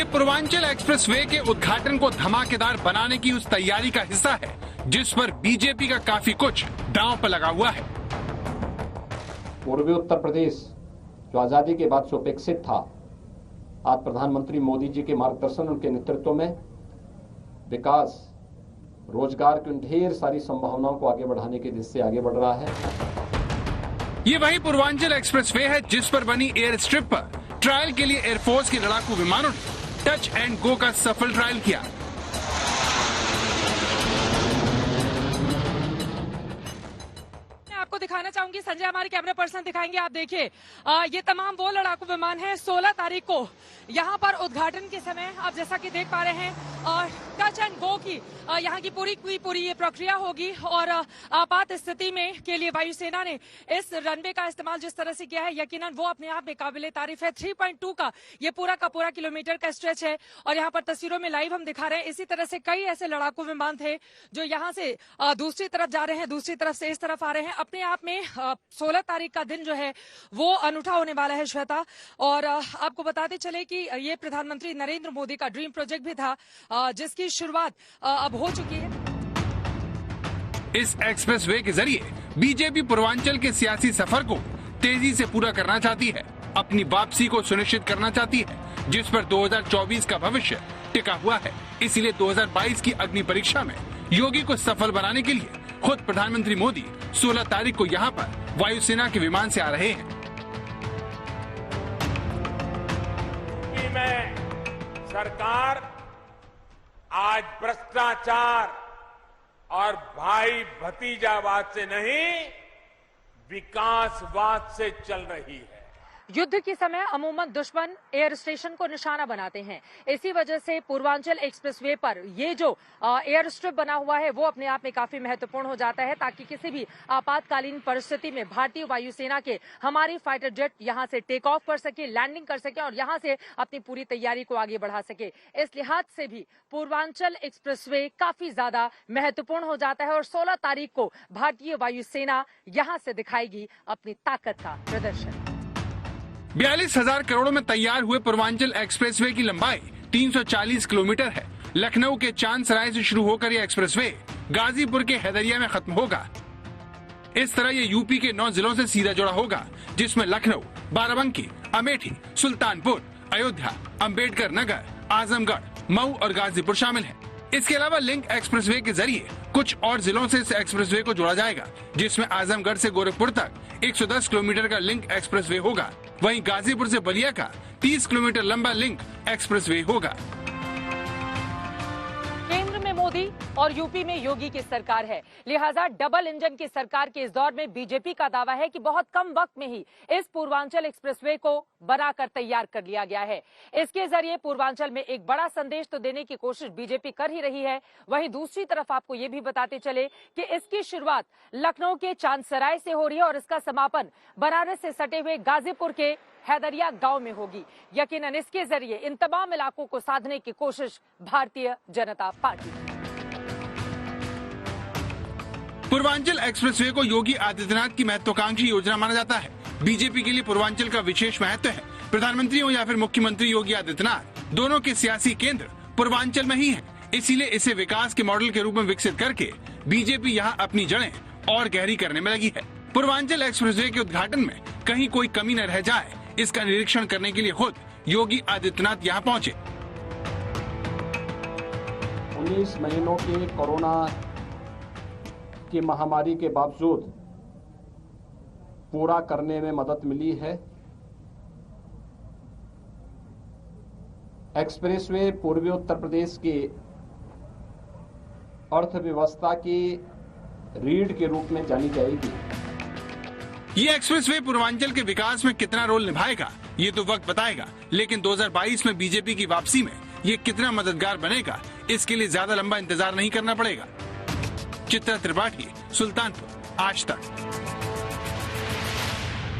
Purvanchal expressway के उद्घाटन को धमाकेदार बनाने की उस तैयारी का हिस्सा है जिस पर बीजेपी का काफी कुछ दांव पर लगा हुआ है। पूर्वी उत्तर प्रदेश जो आजादी के बाद सुपेक्षित था, आज प्रधानमंत्री मोदी जी के मार्गदर्शन, उनके नेतृत्व में विकास, रोजगार की ढेर सारी संभावनाओं को आगे बढ़ाने की दिशा से आगे बढ़ रहा है। ये वही पूर्वांचल एक्सप्रेसवे है जिस पर बनी एयर स्ट्रिप पर ट्रायल के लिए एयरफोर्स के लड़ाकू विमानों ने टच एंड गो का सफल ट्रायल किया। आपको दिखाना चाहूंगी, संजय हमारे कैमरा पर्सन दिखाएंगे। आप देखिए, ये तमाम वो लड़ाकू विमान है। 16 तारीख को यहाँ पर उद्घाटन के समय आप जैसा कि देख पा रहे हैं, टच एंड गो की यहाँ की पूरी ये प्रक्रिया होगी और आपात स्थिति में के लिए वायुसेना ने इस रनवे का इस्तेमाल जिस तरह से किया है, यकीनन वो अपने आप में काबिले तारीफ है। 3.2 का ये पूरा किलोमीटर का स्ट्रेच है और यहाँ पर तस्वीरों में लाइव हम दिखा रहे हैं। इसी तरह से कई ऐसे लड़ाकू विमान थे जो यहाँ से दूसरी तरफ जा रहे हैं, दूसरी तरफ से इस तरफ आ रहे हैं। अपने आप में 16 तारीख का दिन जो है वो अनूठा होने वाला है, श्वेता। और आपको बताते चले कि ये प्रधानमंत्री नरेंद्र मोदी का ड्रीम प्रोजेक्ट भी था जिसकी शुरुआत अब हो चुकी है। इस एक्सप्रेसवे के जरिए बीजेपी पूर्वांचल के सियासी सफर को तेजी से पूरा करना चाहती है, अपनी वापसी को सुनिश्चित करना चाहती है जिस पर 2024 का भविष्य टिका हुआ है। इसीलिए 2022 की अग्नि परीक्षा में योगी को सफल बनाने के लिए खुद प्रधानमंत्री मोदी 16 तारीख को यहाँ पर वायुसेना के विमान से आ रहे हैं। में सरकार आज भ्रष्टाचार और भाई भतीजावाद से नहीं, विकासवाद से चल रही है। युद्ध के समय अमूमन दुश्मन एयर स्टेशन को निशाना बनाते हैं। इसी वजह से पूर्वांचल एक्सप्रेसवे पर ये जो एयर स्ट्रिप बना हुआ है वो अपने आप में काफी महत्वपूर्ण हो जाता है ताकि किसी भी आपातकालीन परिस्थिति में भारतीय वायुसेना के हमारी फाइटर जेट यहां से टेक ऑफ कर सके, लैंडिंग कर सके और यहां से अपनी पूरी तैयारी को आगे बढ़ा सके। इस लिहाज से भी पूर्वांचल एक्सप्रेसवे काफी ज्यादा महत्वपूर्ण हो जाता है और 16 तारीख को भारतीय वायुसेना यहां से दिखाएगी अपनी ताकत का प्रदर्शन। 42,000 करोड़ों में तैयार हुए पूर्वांचल एक्सप्रेसवे की लंबाई 340 किलोमीटर है। लखनऊ के चांदसराय से शुरू होकर यह एक्सप्रेसवे गाजीपुर के हैदरिया में खत्म होगा। इस तरह ये यूपी के 9 जिलों से सीधा जुड़ा होगा जिसमें लखनऊ, बाराबंकी, अमेठी, सुल्तानपुर, अयोध्या, अंबेडकर नगर, आजमगढ़, मऊ और गाजीपुर शामिल है। इसके अलावा लिंक एक्सप्रेसवे के जरिए कुछ और जिलों से इस एक्सप्रेसवे को जोड़ा जाएगा जिसमें आजमगढ़ से गोरखपुर तक 110 किलोमीटर का लिंक एक्सप्रेसवे होगा। वहीं गाजीपुर से बलिया का 30 किलोमीटर लंबा लिंक एक्सप्रेसवे होगा। केंद्र में मोदी और यूपी में योगी की सरकार है, लिहाजा डबल इंजन की सरकार के इस दौर में बीजेपी का दावा है कि बहुत कम वक्त में ही इस पूर्वांचल एक्सप्रेसवे को बनाकर तैयार कर लिया गया है। इसके जरिए पूर्वांचल में एक बड़ा संदेश तो देने की कोशिश बीजेपी कर ही रही है, वहीं दूसरी तरफ आपको ये भी बताते चले कि इसकी शुरुआत लखनऊ के चांदसराय से हो रही है और इसका समापन बनारस से सटे हुए गाजीपुर के हैदरिया गांव में होगी। यकीनन इसके जरिए इन तमाम इलाकों को साधने की कोशिश भारतीय जनता पार्टी। पूर्वांचल एक्सप्रेसवे को योगी आदित्यनाथ की महत्वाकांक्षी योजना माना जाता है। बीजेपी के लिए पूर्वांचल का विशेष महत्व है। प्रधानमंत्री हो या फिर मुख्यमंत्री योगी आदित्यनाथ, दोनों के सियासी केंद्र पूर्वांचल में ही है। इसीलिए इसे विकास के मॉडल के रूप में विकसित करके बीजेपी यहाँ अपनी जड़ें और गहरी करने में लगी है। पूर्वांचल एक्सप्रेसवे के उद्घाटन में कहीं कोई कमी न रह जाए, इसका निरीक्षण करने के लिए खुद योगी आदित्यनाथ यहाँ पहुँचे। 19 महीनों के कोरोना की महामारी के बावजूद पूरा करने में मदद मिली है। एक्सप्रेसवे पूर्वी उत्तर प्रदेश की अर्थव्यवस्था की रीढ़ के रूप में जानी जाएगी। ये एक्सप्रेसवे पूर्वांचल के विकास में कितना रोल निभाएगा ये तो वक्त बताएगा, लेकिन 2022 में बीजेपी की वापसी में ये कितना मददगार बनेगा इसके लिए ज्यादा लंबा इंतजार नहीं करना पड़ेगा। चित्रा त्रिपाठी, सुल्तानपुर, आज तक।